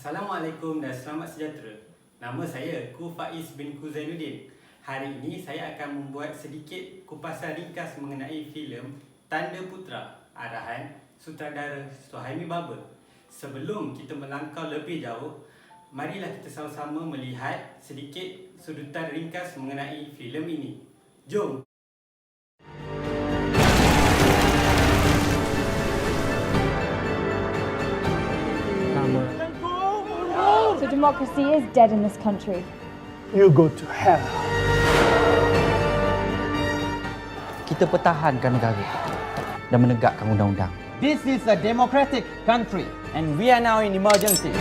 Assalamualaikum dan selamat sejahtera. Nama saya Ku Faiz bin Ku Zainuddin. Hari ini saya akan membuat sedikit kupasan ringkas mengenai filem Tanda Putera arahan sutradara Suhaimi Baba. Sebelum kita melangkah lebih jauh, marilah kita sama-sama melihat sedikit sudutan ringkas mengenai filem ini. Jom! So democracy is dead in this country. You go to hell. Kita pertahankan negara dan menegakkan undang-undang. This is a democratic country and we are now in emergency.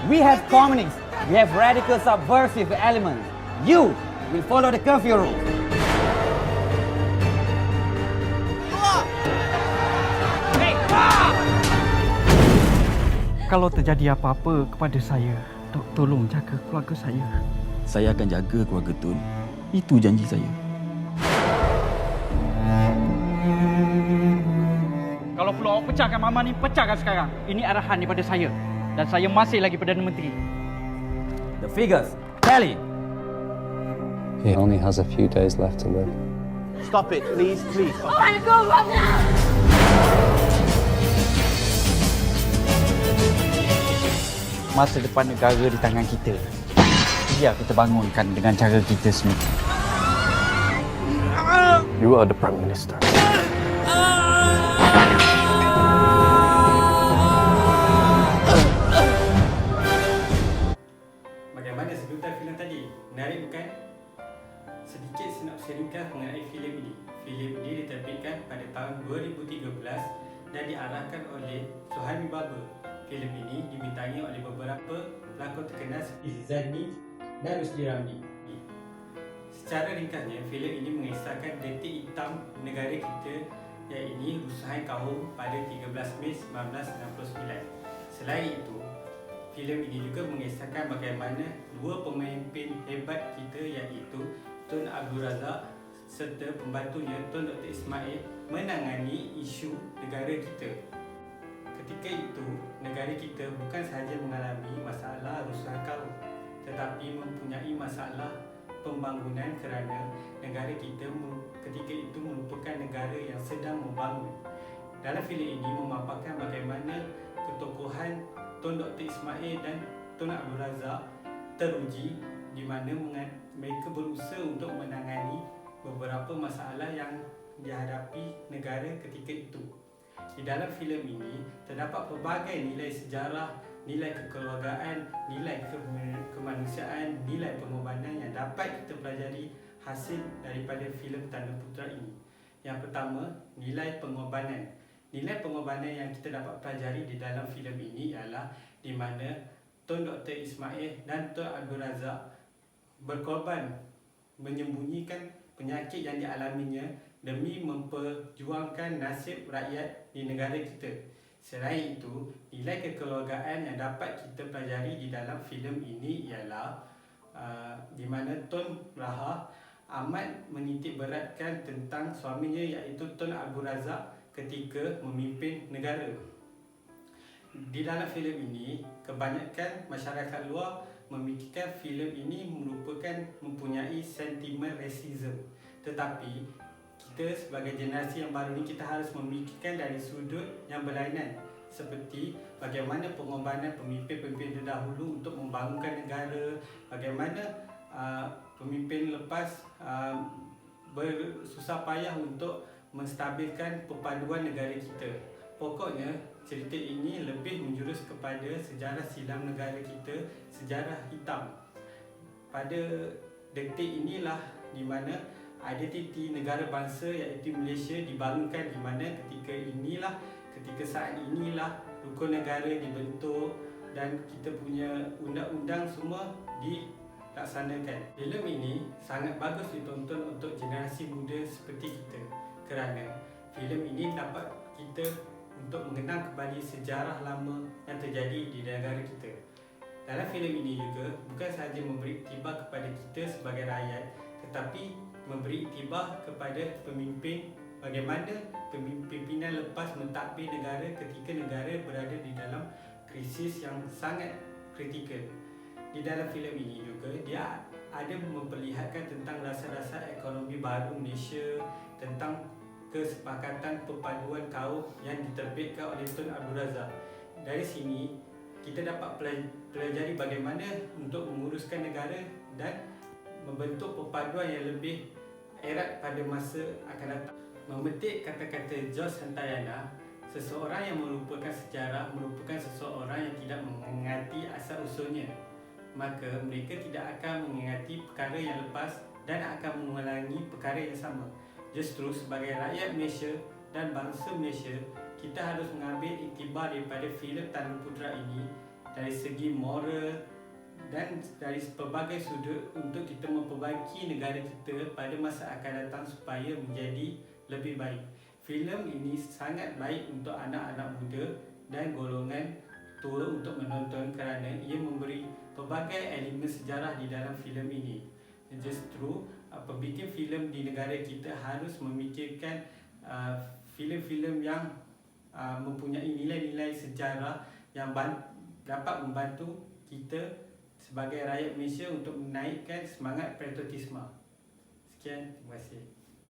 We have communists, we have radical subversive elements. You will follow the curfew rules. Kalau terjadi apa-apa kepada saya, tolong jaga keluarga saya. Saya akan jaga keluarga Tun. Itu janji saya. Kalau perlu awak pecahkan Mama ni, pecahkan sekarang. Ini arahan daripada saya. Dan saya masih lagi Perdana Menteri. The figures tally. He only has a few days left to live. Stop it, please. Oh my God, Mama! Masa depan negara di tangan kita. Biar kita bangunkan dengan cara kita sendiri. You are the Prime Minister. Bagaimana sedutan filem tadi? Menarik bukan? Sedikit sinopsis ringkas mengenai filem ini. Filem ini diterbitkan pada tahun 2013 dan diarahkan oleh Suhaimi Baba. Filem ini dibintangi oleh beberapa pelakon terkenal seperti Zani dan Rusdi Ramli. Secara ringkasnya, filem ini mengisahkan detik hitam negara kita, iaitu rusuhan kaum pada 13 Mei 1969. Selain itu, filem ini juga mengisahkan bagaimana dua pemimpin hebat kita iaitu Tun Abdul Razak serta pembantunya Tun Dr. Ismail menangani isu negara kita. Ketika itu, negara kita bukan sahaja mengalami masalah rusuhan kaum, tetapi mempunyai masalah pembangunan kerana negara kita ketika itu merupakan negara yang sedang membangun. Dalam filem ini memaparkan bagaimana ketokohan Tun Dr. Ismail dan Tun Abdul Razak teruji di mana mereka berusaha untuk menangani beberapa masalah yang dihadapi negara ketika itu. Di dalam filem ini terdapat pelbagai nilai sejarah, nilai kekeluargaan, nilai kemanusiaan, nilai pengorbanan yang dapat kita pelajari hasil daripada filem Tanda Putera ini. Yang pertama, nilai pengorbanan. Nilai pengorbanan yang kita dapat pelajari di dalam filem ini ialah di mana Tun Dr. Ismail dan Tun Abdul Razak berkorban menyembunyikan penyakit yang dialaminya demi memperjuangkan nasib rakyat di negara kita. Selain itu, nilai kekeluargaan yang dapat kita pelajari di dalam filem ini ialah di mana Tun Raha amat menitik beratkan tentang suaminya iaitu Tun Abdul Razak ketika memimpin negara. Di dalam filem ini, kebanyakan masyarakat luar memikirkan filem ini mempunyai sentimen rasisme. Tetapi kita sebagai generasi yang baru ni, kita harus memikirkan dari sudut yang berlainan, seperti bagaimana pengorbanan pemimpin-pemimpin terdahulu untuk membangunkan negara, bagaimana pemimpin lepas bersusah payah untuk menstabilkan perpaduan negara kita. Pokoknya cerita ini lebih menjurus kepada sejarah silam negara kita, sejarah hitam. Pada detik inilah di mana identiti negara bangsa iaitu Malaysia dibangunkan, di mana ketika saat inilah rukun negara dibentuk dan kita punya undang-undang semua dilaksanakan. Filem ini sangat bagus ditonton untuk generasi muda seperti kita kerana filem ini dapat kita untuk mengenang kembali sejarah lama yang terjadi di negara kita. Dalam filem ini juga bukan sahaja memberi iktibar kepada kita sebagai rakyat, tetapi memberi iktibar kepada pemimpin bagaimana pimpinan lepas mentadbir negara ketika negara berada di dalam krisis yang sangat kritikal. Di dalam filem ini juga dia ada memperlihatkan tentang dasar-dasar ekonomi baru Malaysia, tentang kesepakatan perpaduan kaum yang diterbitkan oleh Tun Abdul Razak. Dari sini kita dapat pelajari bagaimana untuk menguruskan negara dan membentuk perpaduan yang lebih erat pada masa akan datang. Memetik kata-kata George Santayana, seseorang yang melupakan sejarah merupakan seseorang yang tidak mengingati asal-usulnya. Maka mereka tidak akan mengingati perkara yang lepas dan akan mengulangi perkara yang sama. Justru sebagai rakyat Malaysia dan bangsa Malaysia, kita harus mengambil iktibar daripada filem Tanda Putera ini dari segi moral dan dari pelbagai sudut untuk kita memperbaiki negara kita pada masa akan datang supaya menjadi lebih baik. Filem ini sangat baik untuk anak-anak muda dan golongan tua untuk menonton kerana ia memberi pelbagai elemen sejarah di dalam filem ini. Justru pembikin filem di negara kita harus memikirkan filem-filem yang mempunyai nilai-nilai sejarah yang dapat membantu kita sebagai rakyat Malaysia untuk menaikkan semangat patriotisme. Sekian, terima kasih.